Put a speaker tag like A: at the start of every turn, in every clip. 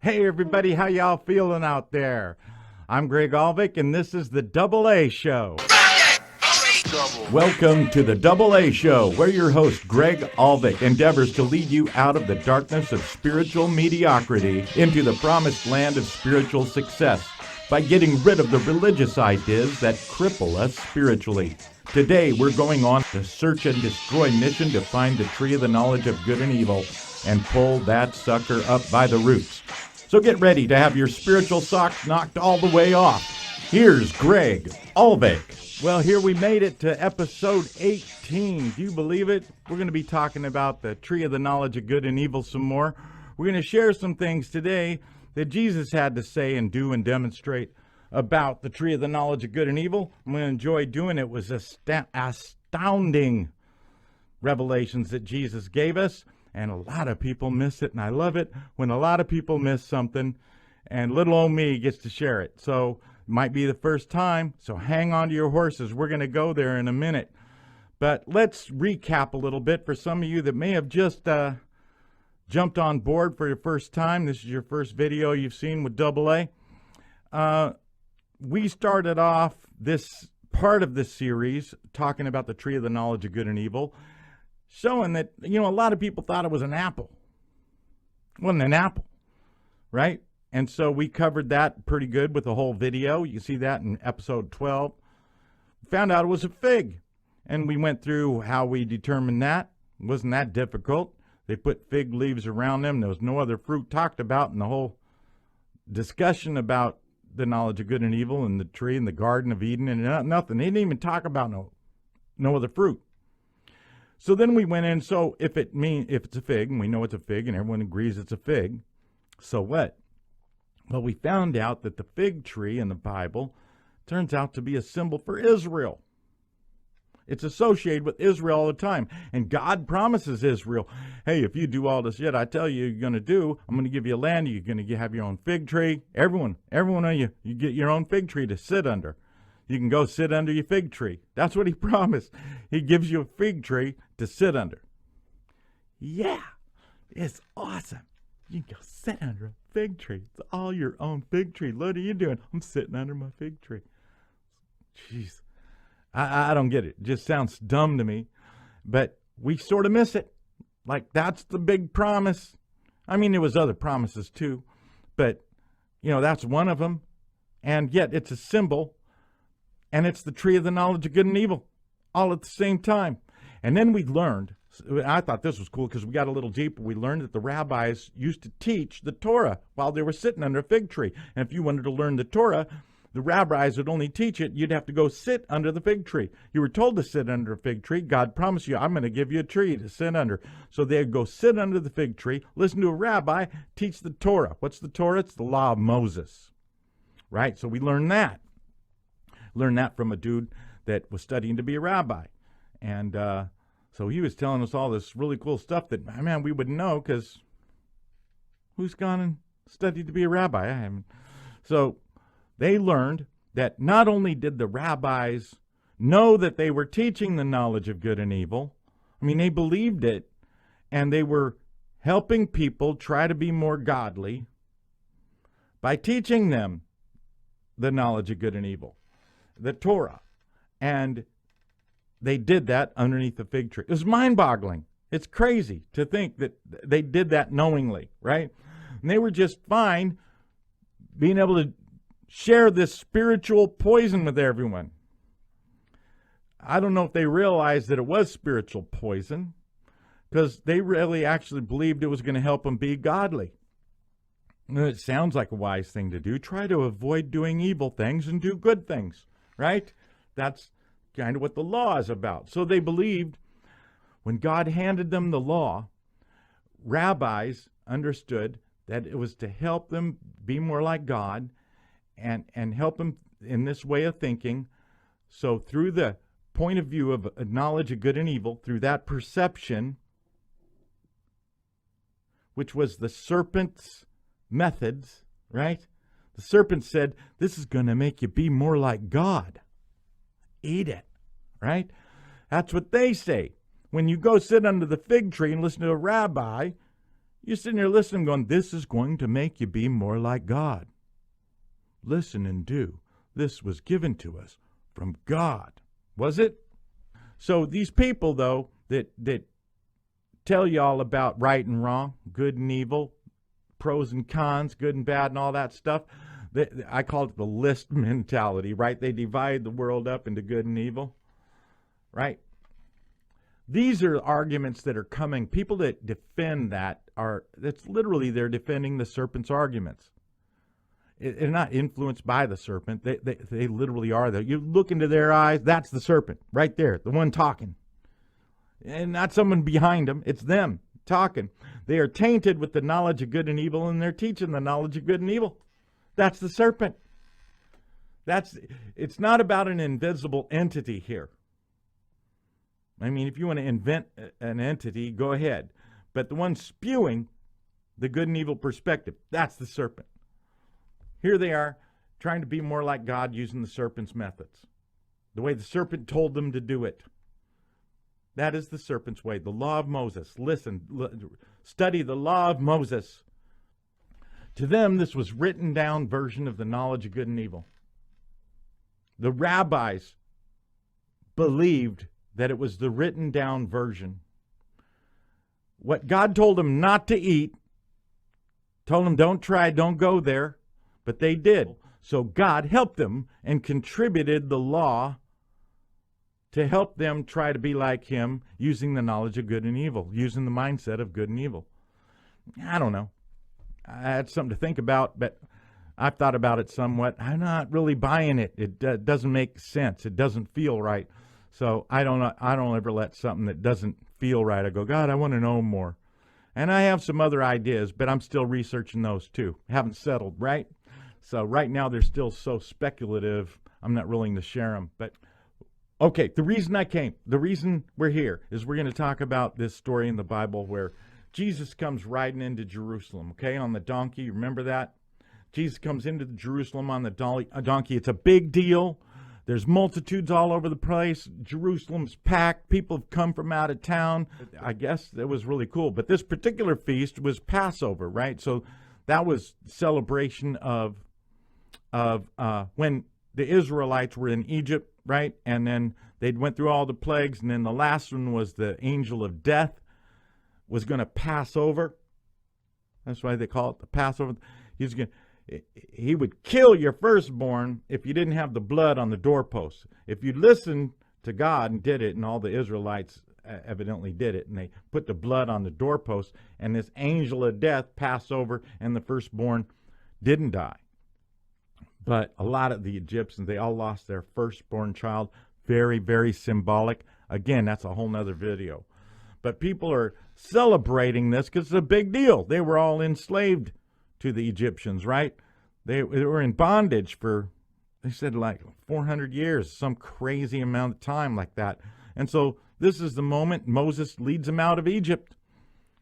A: Hey everybody, how y'all feeling out there? I'm Greg Aalvik and this is the Dubl A Show. Welcome to the Dubl A Show, where your host Greg Aalvik endeavors to lead you out of the darkness of spiritual mediocrity into the promised land of spiritual success by getting rid of the religious ideas that cripple us spiritually. Today we're going on the search and destroy mission to find the tree of the knowledge of good and evil and pull that sucker up by the roots. So get ready to have your spiritual socks knocked all the way off. Here's Greg Aalvik. Well, here we made it to episode 18. Do you believe it? We're going to be talking about the tree of the knowledge of good and evil some more. We're going to share some things today that Jesus had to say and do and demonstrate about the tree of the knowledge of good and evil. I'm going to enjoy doing it. It was astounding revelations that Jesus gave us. And a lot of people miss it, and I love it when a lot of people miss something, and little old me gets to share it. So it might be the first time, so hang on to your horses. We're going to go there in a minute. But let's recap a little bit for some of you that may have just jumped on board for your first time. This is your first video you've seen with Dubl A. We started off this part of this series talking about the tree of the knowledge of good and evil, showing that, a lot of people thought it was an apple. It wasn't an apple, right? And so we covered that pretty good with the whole video. You can see that in episode 12. Found out it was a fig. And we went through how we determined that. It wasn't that difficult. They put fig leaves around them. There was no other fruit talked about in the whole discussion about the knowledge of good and evil and the tree in the Garden of Eden and nothing. They didn't even talk about no other fruit. So then we went in, so if it's a fig, and we know it's a fig, and everyone agrees it's a fig, so what? Well, we found out that the fig tree in the Bible turns out to be a symbol for Israel. It's associated with Israel all the time. And God promises Israel, hey, if you do all this shit I tell you you're going to do, I'm going to give you land, you're going to have your own fig tree. Everyone of you get your own fig tree to sit under. You can go sit under your fig tree. That's what he promised. He gives you a fig tree to sit under. Yeah, it's awesome. You can go sit under a fig tree. It's all your own fig tree. What are you doing? I'm sitting under my fig tree. Jeez, I don't get it. It just sounds dumb to me. But we sort of miss it. Like, that's the big promise. I mean, there was other promises too. But, that's one of them. And yet it's a symbol. And it's the tree of the knowledge of good and evil, all at the same time. And then we learned, I thought this was cool because we got a little deeper. We learned that the rabbis used to teach the Torah while they were sitting under a fig tree. And if you wanted to learn the Torah, the rabbis would only teach it. You'd have to go sit under the fig tree. You were told to sit under a fig tree. God promised you, I'm going to give you a tree to sit under. So they'd go sit under the fig tree, listen to a rabbi, teach the Torah. What's the Torah? It's the law of Moses, right? So we learned that. Learned that from a dude that was studying to be a rabbi. And so he was telling us all this really cool stuff that, man, we wouldn't know because who's gone and studied to be a rabbi? I haven't. So they learned that not only did the rabbis know that they were teaching the knowledge of good and evil, I mean, they believed it, and they were helping people try to be more godly by teaching them the knowledge of good and evil, the Torah. And they did that underneath the fig tree. It was mind-boggling. It's crazy to think that they did that knowingly, right? And they were just fine being able to share this spiritual poison with everyone. I don't know if they realized that it was spiritual poison because they really actually believed it was going to help them be godly. And it sounds like a wise thing to do. Try to avoid doing evil things and do good things, right? That's kind of what the law is about. So they believed when God handed them the law, rabbis understood that it was to help them be more like God and help them in this way of thinking. So through the point of view of a knowledge of good and evil, through that perception, which was the serpent's methods, right? The serpent said, this is going to make you be more like God. Eat it, right? That's what they say. When you go sit under the fig tree and listen to a rabbi, You're sitting there listening going, this is going to make you be more like God. Listen and do. This was given to us from God. Was it? So these people, though, that tell you all about right and wrong, good and evil, pros and cons, good and bad and all that stuff, I call it the list mentality, right? They divide the world up into good and evil, right? These are arguments that are coming. People that defend that's literally they're defending the serpent's arguments. They're not influenced by the serpent. They literally are. You look into their eyes, that's the serpent right there, the one talking. And not someone behind them, it's them talking. They are tainted with the knowledge of good and evil, and they're teaching the knowledge of good and evil. That's the serpent. It's not about an invisible entity here. I mean, if you want to invent an entity, go ahead. But the one spewing the good and evil perspective, that's the serpent. Here they are, trying to be more like God using the serpent's methods. The way the serpent told them to do it. That is the serpent's way. The law of Moses. Listen, study the law of Moses. To them, this was written down version of the knowledge of good and evil. The rabbis believed that it was the written down version. What God told them not to eat, told them don't try, don't go there, but they did. So God helped them and contributed the law to help them try to be like him using the knowledge of good and evil, using the mindset of good and evil. I don't know. That's something to think about, but I've thought about it somewhat. I'm not really buying it. It doesn't make sense. It doesn't feel right. So I don't ever let something that doesn't feel right. I go, God, I want to know more. And I have some other ideas, but I'm still researching those too. Haven't settled, right? So right now they're still so speculative, I'm not willing to share them. But okay, the reason we're here is we're going to talk about this story in the Bible where Jesus comes riding into Jerusalem, okay, on the donkey. Remember that? Jesus comes into Jerusalem on the donkey. It's a big deal. There's multitudes all over the place. Jerusalem's packed. People have come from out of town. I guess it was really cool. But this particular feast was Passover, right? So that was celebration of when the Israelites were in Egypt, right? And then they went through all the plagues. And then the last one was the angel of death was going to pass over. That's why they call it the Passover. He would kill your firstborn if you didn't have the blood on the doorpost. If you listened to God and did it, and all the Israelites evidently did it, and they put the blood on the doorpost, and this angel of death passed over, and the firstborn didn't die. But a lot of the Egyptians, they all lost their firstborn child. Very, very symbolic. Again, that's a whole nother video. But people are celebrating this because it's a big deal. They were all enslaved to the Egyptians, right? They were in bondage for, they said, like 400 years, some crazy amount of time like that. And so this is the moment Moses leads them out of Egypt.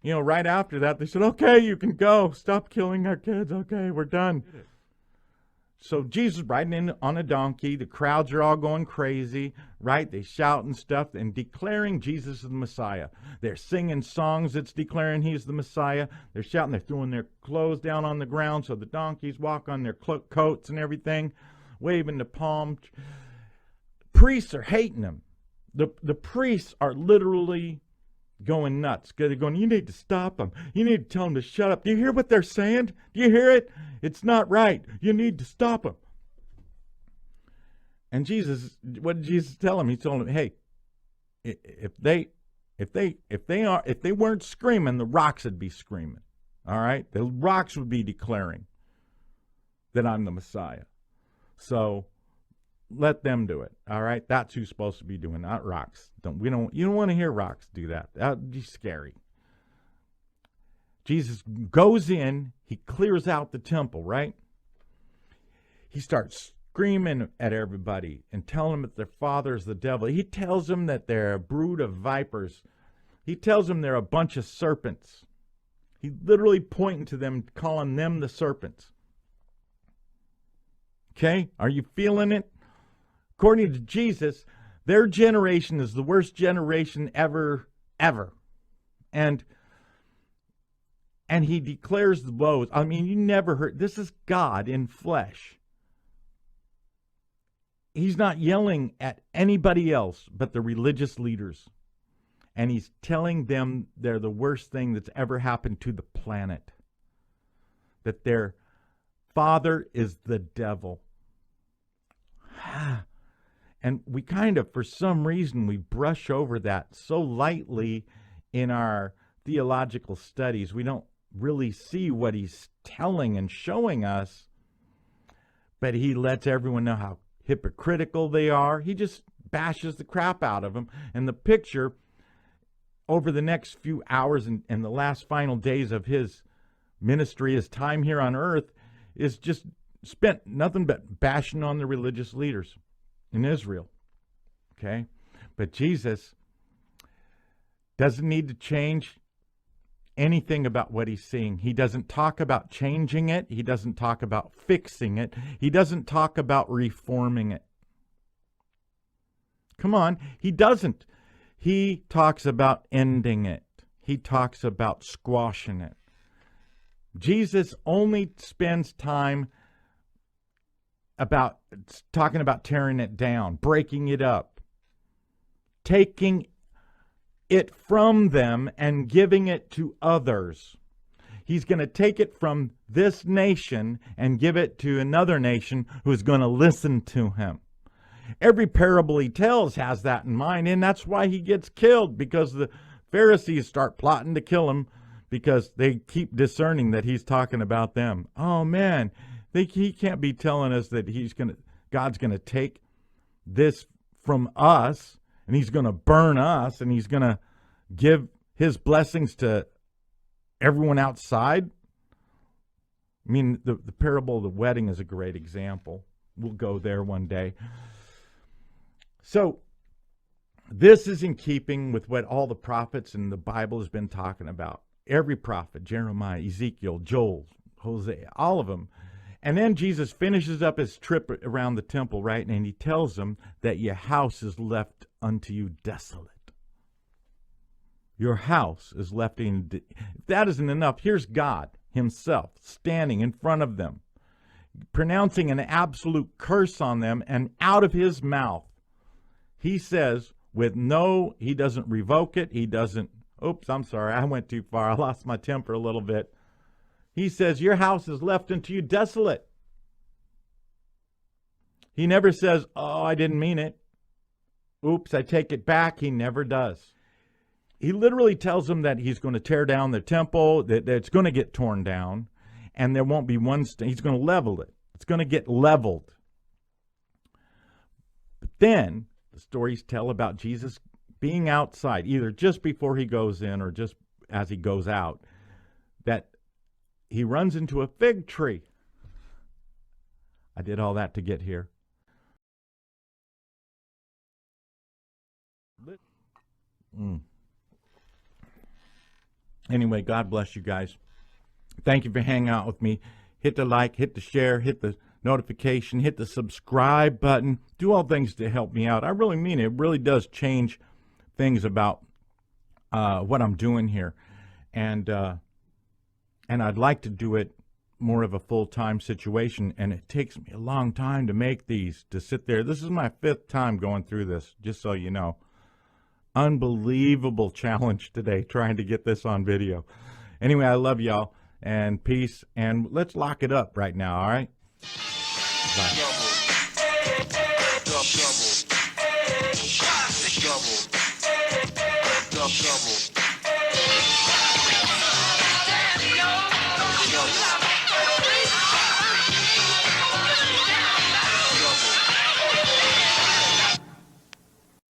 A: You know, right after that, they said, okay, you can go. Stop killing our kids. Okay, we're done. So Jesus riding in on a donkey. The crowds are all going crazy, right? They shout and stuff and declaring Jesus is the Messiah. They're singing songs that's declaring he's the Messiah. They're shouting. They're throwing their clothes down on the ground so the donkeys walk on their coats and everything, waving the palm. Priests are hating them. The priests are literally going nuts. They're going, you need to stop them. You need to tell them to shut up. Do you hear what they're saying? Do you hear it? It's not right. You need to stop them. And Jesus, what did Jesus tell him? He told him, hey, if they weren't screaming, the rocks would be screaming. All right? The rocks would be declaring that I'm the Messiah. So let them do it. All right? That's who's supposed to be doing, not rocks. You don't want to hear rocks do that. That would be scary. Jesus goes in, he clears out the temple, right? He starts screaming at everybody and telling them that their father is the devil. He tells them that they're a brood of vipers. He tells them they're a bunch of serpents. He's literally pointing to them, calling them the serpents. Okay? Are you feeling it? According to Jesus, their generation is the worst generation ever. And And he declares the woes. I mean, you never heard, this is God in flesh. He's not yelling at anybody else but the religious leaders. And he's telling them they're the worst thing that's ever happened to the planet. That their father is the devil. And we kind of, for some reason, we brush over that so lightly in our theological studies. We don't really see what he's telling and showing us. But he lets everyone know how hypocritical they are. He just bashes the crap out of them. And the picture over the next few hours and the last final days of his ministry, his time here on earth, is just spent nothing but bashing on the religious leaders in Israel. Okay? But Jesus doesn't need to change anything about what he's seeing. He doesn't talk about changing it. He doesn't talk about fixing it. He doesn't talk about reforming it. Come on, he doesn't. He talks about ending it. He talks about squashing it. Jesus only spends time talking about tearing it down, breaking it up, taking it from them and giving it to others. He's going to take it from this nation and give it to another nation who's going to listen to him. Every parable he tells has that in mind, and that's why he gets killed, because the Pharisees start plotting to kill him because they keep discerning that he's talking about them. Oh man, he can't be telling us that God's going to take this from us and he's going to burn us and he's going to give his blessings to everyone outside. I mean, the parable of the wedding is a great example. We'll go there one day. So this is in keeping with what all the prophets in the Bible has been talking about. Every prophet, Jeremiah, Ezekiel, Joel, Hosea, all of them. And then Jesus finishes up his trip around the temple, right? And he tells them that your house is left unto you desolate. Your house is left in. If that isn't enough, here's God himself standing in front of them, pronouncing an absolute curse on them, and out of his mouth, he says, he doesn't revoke it. He doesn't, oops, I'm sorry, I went too far. I lost my temper a little bit. He says, your house is left unto you desolate. He never says, oh, I didn't mean it. Oops, I take it back. He never does. He literally tells them that he's going to tear down the temple, that it's going to get torn down, and there won't be one, he's going to level it. It's going to get leveled. But then the stories tell about Jesus being outside, either just before he goes in or just as he goes out, that he runs into a fig tree. I did all that to get here. Anyway, God bless you guys. Thank you for hanging out with me. Hit the like, hit the share, hit the notification, hit the subscribe button. Do all things to help me out. I really mean it. It really does change things about what I'm doing here. And I'd like to do it more of a full-time situation, and it takes me a long time to make these, to sit there. This is my 5th time going through this, just so you know. Unbelievable challenge today trying to get this on video. Anyway, I love y'all, and peace, and let's lock it up right now, all right? Bye.